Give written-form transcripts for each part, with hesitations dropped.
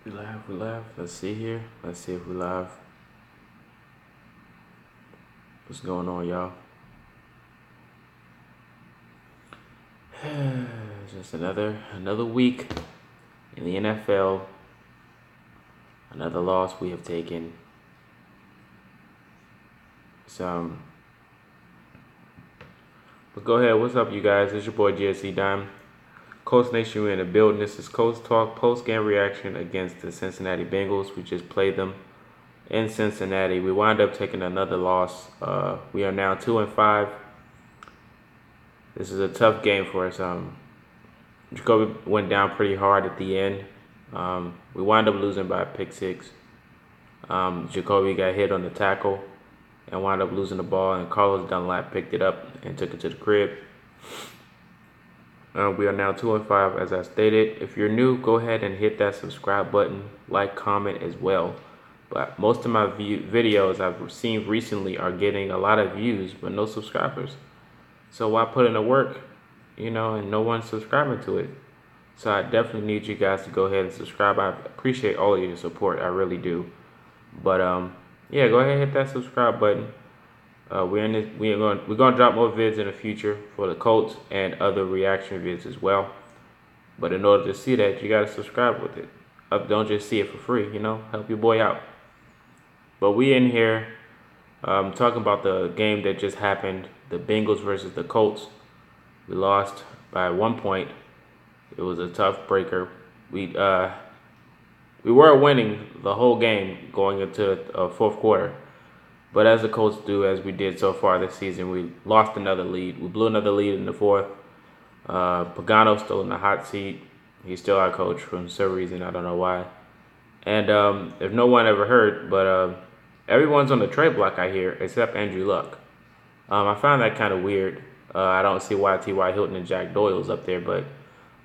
We live. Let's see here. Let's see if we live. What's going on, y'all? Just another week in the NFL. Another loss we have taken. But go ahead. What's up, you guys? It's your boy GSC Dime. Colts Nation, we're in the building. This is Colts Talk post-game reaction against the Cincinnati Bengals. We just played them in Cincinnati. We wound up taking another loss. We are now 2-5. This is a tough game for us. Jacoby went down pretty hard at the end. We wound up losing by a pick six. Jacoby got hit on the tackle and wound up losing the ball, and Carlos Dunlap picked it up and took it to the crib. We are now 2-5, as I stated. If you're new, go ahead and hit that subscribe button, like, comment as well. But most of my videos I've seen recently are getting a lot of views, but no subscribers. So why put in the work, and no one's subscribing to it? So I definitely need you guys to go ahead and subscribe. I appreciate all of your support. I really do. But yeah, go ahead and hit that subscribe button. We're gonna drop more vids in the future for the Colts and other reaction vids as well. But in order to see that, you gotta subscribe with it. Don't just see it for free. Help your boy out. But we in here talking about the game that just happened, the Bengals versus the Colts. We lost by 1 point. It was a tough breaker. We were winning the whole game going into fourth quarter. But as the Colts do, as we did so far this season, we lost another lead. We blew another lead in the fourth. Pagano's still in the hot seat. He's still our coach for some reason. I don't know why. And if no one ever heard, but everyone's on the trade block, I hear, except Andrew Luck. I found that kind of weird. I don't see why T.Y. Hilton and Jack Doyle's up there, but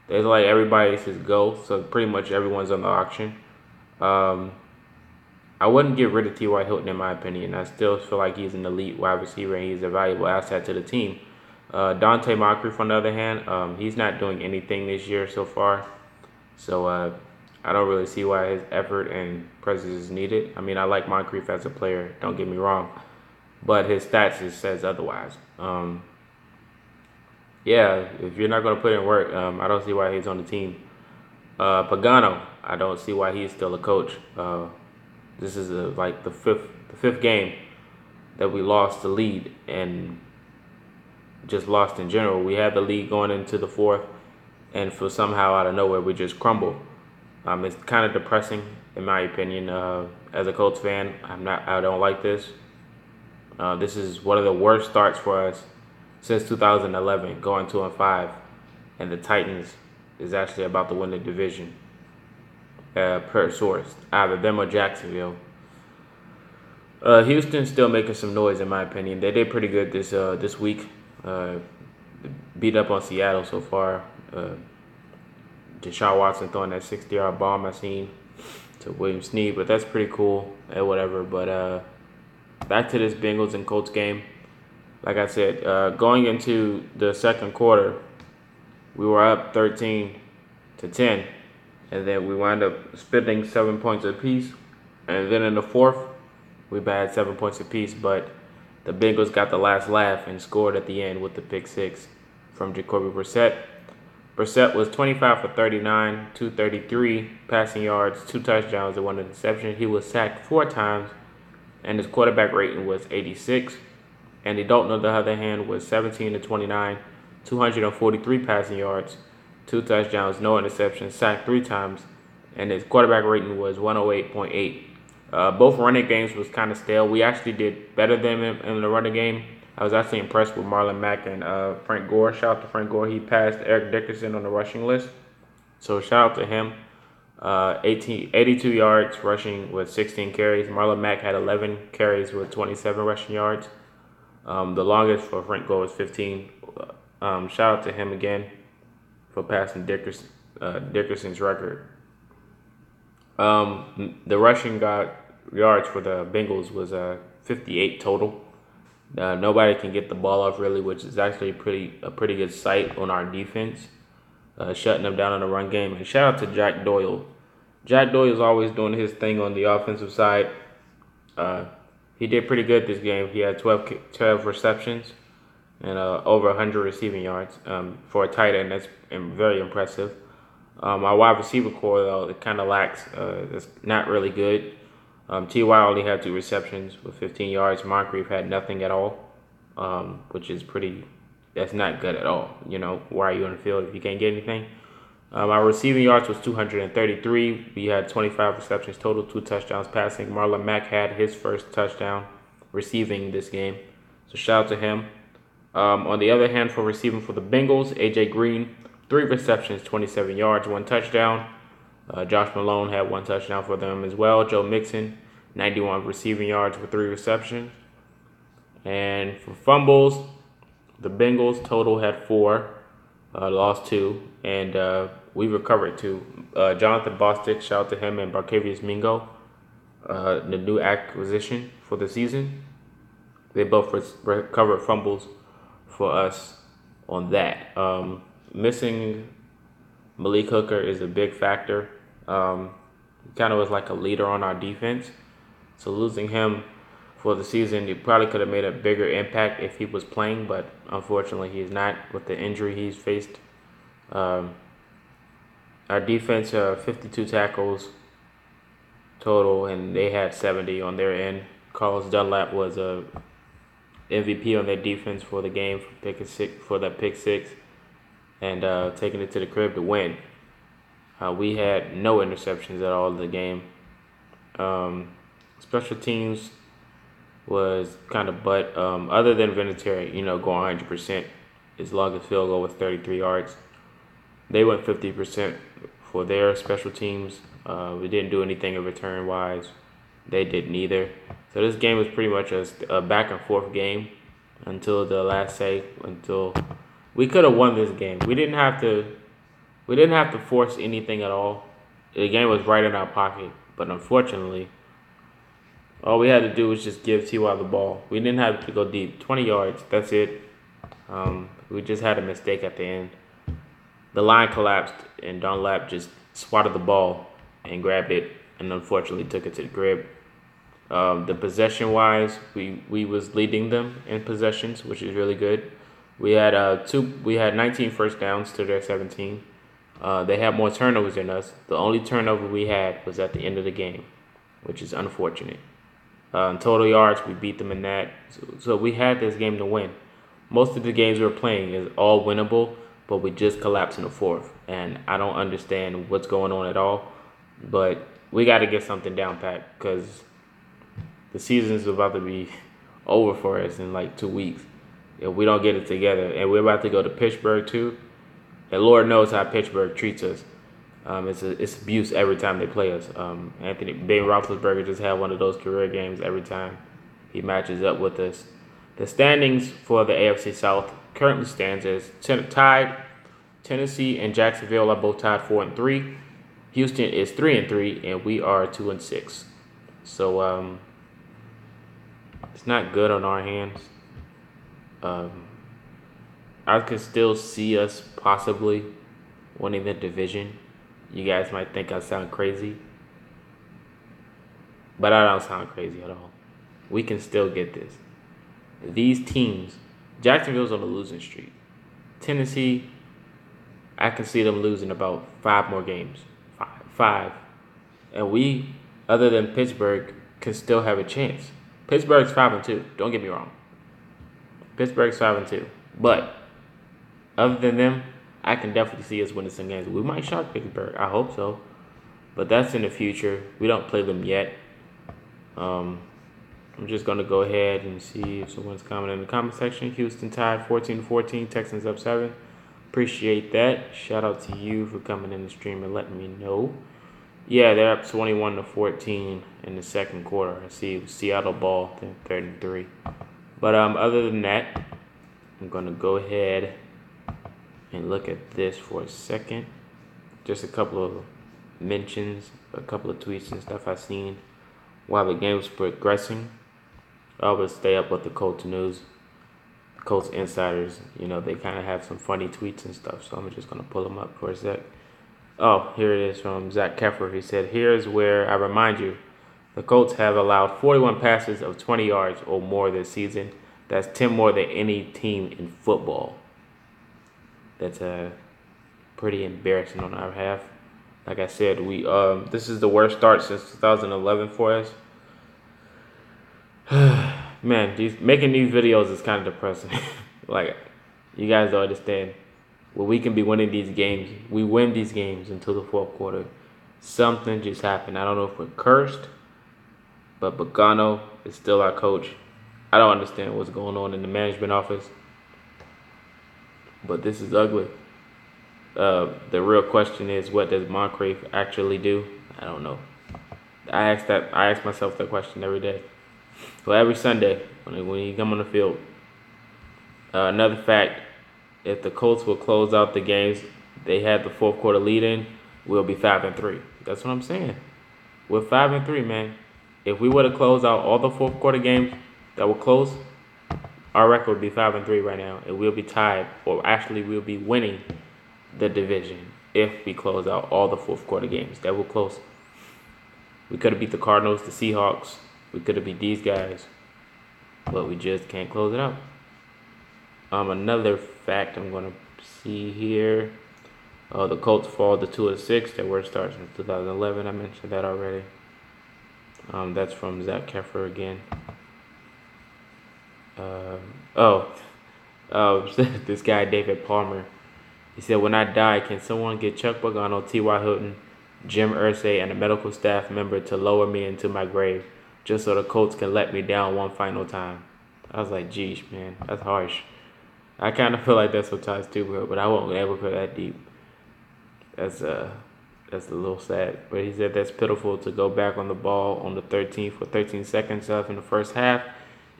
there's like everybody says go, so pretty much everyone's on the auction. I wouldn't get rid of T.Y. Hilton, in my opinion. I still feel like he's an elite wide receiver and he's a valuable asset to the team. Dante Moncrief, on the other hand, he's not doing anything this year so far. So I don't really see why his effort and presence is needed. I mean, I like Moncrief as a player, don't get me wrong. But his stats just says otherwise. Yeah, if you're not going to put in work, I don't see why he's on the team. Pagano, I don't see why he's still a coach. This is like the fifth game that we lost the lead and just lost in general. We had the lead going into the fourth, and for somehow out of nowhere we just crumble. It's kind of depressing, in my opinion. As a Colts fan, I don't like this. This is one of the worst starts for us since 2011, going 2-5, and the Titans is actually about to win the division. Per source, either them or Jacksonville. Houston's still making some noise, in my opinion. They did pretty good this week. Beat up on Seattle so far. Deshaun Watson throwing that 60-yard bomb I seen to William Snead, but that's pretty cool and whatever. But back to this Bengals and Colts game. Like I said, going into the second quarter, we were up 13-10. And then we wound up spending 7 points apiece. And then in the fourth, we had 7 points apiece. But the Bengals got the last laugh and scored at the end with the pick six from Jacoby Brissett. Brissett was 25 for 39, 233 passing yards, 2 touchdowns, and 1 interception. He was sacked 4 times, and his quarterback rating was 86. Andy Dalton, on the other hand, was 17 to 29, 243 passing yards, 2 touchdowns, no interceptions, sacked 3 times, and his quarterback rating was 108.8. Both running games was kind of stale. We actually did better than him in the running game. I was actually impressed with Marlon Mack and Frank Gore. Shout out to Frank Gore. He passed Eric Dickerson on the rushing list. So shout out to him. 82 yards rushing with 16 carries. Marlon Mack had 11 carries with 27 rushing yards. The longest for Frank Gore was 15. Shout out to him again for passing Dickerson's record. The rushing yards for the Bengals was 58 total. Nobody can get the ball off really, which is actually a pretty good sight on our defense, shutting them down in the run game. And shout out to Jack Doyle. Jack Doyle is always doing his thing on the offensive side. Uh, he did pretty good this game. He had 12 receptions and over 100 receiving yards for a tight end. That's very impressive. Our wide receiver core, though, it kind of lacks. It's not really good. T.Y. only had 2 receptions with 15 yards. Moncrief had nothing at all, which is pretty. That's not good at all. You know, why are you on the field if you can't get anything? Our receiving yards was 233. We had 25 receptions total, 2 touchdowns passing. Marlon Mack had his first touchdown receiving this game, so shout out to him. On the other hand, for receiving for the Bengals, A.J. Green, 3 receptions, 27 yards, 1 touchdown. Josh Malone had 1 touchdown for them as well. Joe Mixon, 91 receiving yards with 3 receptions. And for fumbles, the Bengals total had 4, lost 2, and we recovered 2. Jonathan Bostic, shout out to him, and Barkevius Mingo, the new acquisition for the season. They both recovered fumbles for us on that. Missing Malik Hooker is a big factor. He kind of was like a leader on our defense. So losing him for the season, he probably could have made a bigger impact if he was playing, but unfortunately he's not with the injury he's faced. Our defense, 52 tackles total, and they had 70 on their end. Carlos Dunlap was a MVP on their defense for the game for that pick six, and taking it to the crib to win. We had no interceptions at all in the game. Special teams was kind of other than Vinatieri, going 100%. His longest field goal was 33 yards. They went 50% for their special teams. We didn't do anything in return wise. They didn't either. So this game was pretty much a back and forth game until the last say. Until we could have won this game. We didn't have to force anything at all. The game was right in our pocket, but unfortunately, all we had to do was just give T.Y. the ball. We didn't have to go deep. 20 yards, that's it. We just had a mistake at the end. The line collapsed, and Dunlap just swatted the ball and grabbed it, and unfortunately took it to the crib. The possession-wise, we was leading them in possessions, which is really good. We had 19 first downs to their 17. They had more turnovers than us. The only turnover we had was at the end of the game, which is unfortunate. In total yards, we beat them in that. So we had this game to win. Most of the games we're playing is all winnable, but we just collapsed in the fourth. And I don't understand what's going on at all. But we got to get something down pat because the season's about to be over for us in like 2 weeks if we don't get it together. And we're about to go to Pittsburgh too. And Lord knows how Pittsburgh treats us. It's abuse every time they play us. Ben Roethlisberger just had one of those career games every time he matches up with us. The standings for the AFC South currently stands as tied. Tennessee and Jacksonville are both tied 4-3. Houston is 3-3, and we are 2-6. So it's not good on our hands. I could still see us possibly winning the division. You guys might think I sound crazy, but I don't sound crazy at all. We can still get this. These teams, Jacksonville's on a losing streak. Tennessee, I can see them losing about 5 more games. Five. And we, other than Pittsburgh, can still have a chance. Pittsburgh's 5-2. Don't get me wrong. Pittsburgh's 5-2. But other than them, I can definitely see us winning some games. We might shock Pittsburgh. I hope so. But that's in the future. We don't play them yet. I'm just going to go ahead and see if someone's commenting in the comment section. Houston tied 14-14. Texans up 7. Appreciate that. Shout out to you for coming in the stream and letting me know. Yeah, they're up 21-14 in the second quarter. I see Seattle ball 3rd-3. But other than that, I'm going to go ahead and look at this for a second. Just a couple of mentions, a couple of tweets and stuff I've seen while the game was progressing. I always stay up with the Colts news. Colts insiders, they kind of have some funny tweets and stuff, so I'm just going to pull them up for a sec. Oh, here it is from Zach Keffer. He said, "Here's where I remind you, the Colts have allowed 41 passes of 20 yards or more this season. That's 10 more than any team in football. That's pretty embarrassing on our half. Like I said, we this is the worst start since 2011 for us. Man, making these videos is kind of depressing. Like, you guys don't understand. Well, we can be winning these games. We win these games until the fourth quarter. Something just happened. I don't know if we're cursed, but Bogano is still our coach. I don't understand what's going on in the management office, but this is ugly. The real question is, what does Moncrief actually do? I don't know. I ask myself that question every day. So every Sunday when you come on the field. Another fact: if the Colts will close out the games they had the fourth quarter lead in, we'll be 5-3. That's what I'm saying. We're 5-3, man. If we were to close out all the fourth quarter games that were close, our record would be 5-3 right now, and we'll be tied, or actually we'll be winning the division if we close out all the fourth quarter games that were close. We could have beat the Cardinals, the Seahawks. We could have beat these guys, but we just can't close it out. Another fact I'm gonna see here. The Colts fall to 2-6. Their worst start since 2011. I mentioned that already. That's from Zach Keffer again. This guy David Palmer. He said, "When I die, can someone get Chuck Pagano, T.Y. Hilton, Jim Irsay, and a medical staff member to lower me into my grave, just so the Colts can let me down one final time?" I was like, "Geesh, man, that's harsh." I kind of feel like that sometimes too, bro. But I won't ever go that deep. That's a little sad. But he said that's pitiful to go back on the ball on the 13th for 13 seconds left in the first half,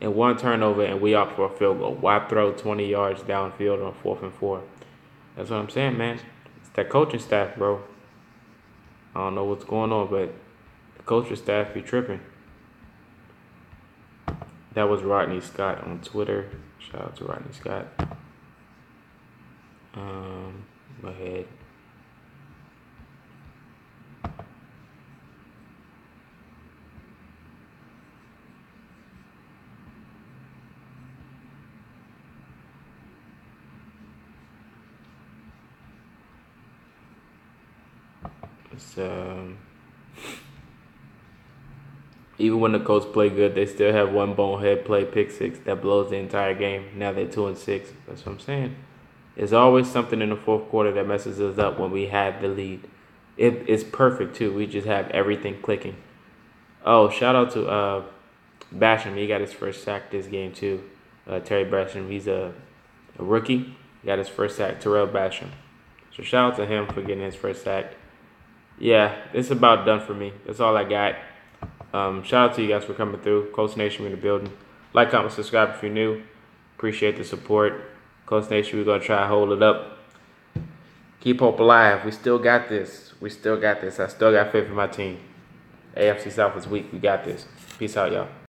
and one turnover, and we opt for a field goal. Why throw 20 yards downfield on 4th and 4? That's what I'm saying, man. It's that coaching staff, bro. I don't know what's going on, but the coaching staff be tripping. That was Rodney Scott on Twitter. Shout out to Rodney Scott. Go ahead. It's, even when the Colts play good, they still have one bonehead play, pick six, that blows the entire game. Now they're 2-6. That's what I'm saying. There's always something in the fourth quarter that messes us up when we have the lead. It's perfect too. We just have everything clicking. Oh, shout out to Basham. He got his first sack this game too. Terry Basham. He's a rookie. He got his first sack. Terrell Basham. So shout out to him for getting his first sack. Yeah, it's about done for me. That's all I got. Shout out to you guys for coming through. Colts Nation, we're in the building. Like, comment, subscribe if you're new. Appreciate the support. Colts Nation, we're going to try to hold it up. Keep hope alive. We still got this. I still got faith in my team. AFC South is weak. We got this. Peace out, y'all.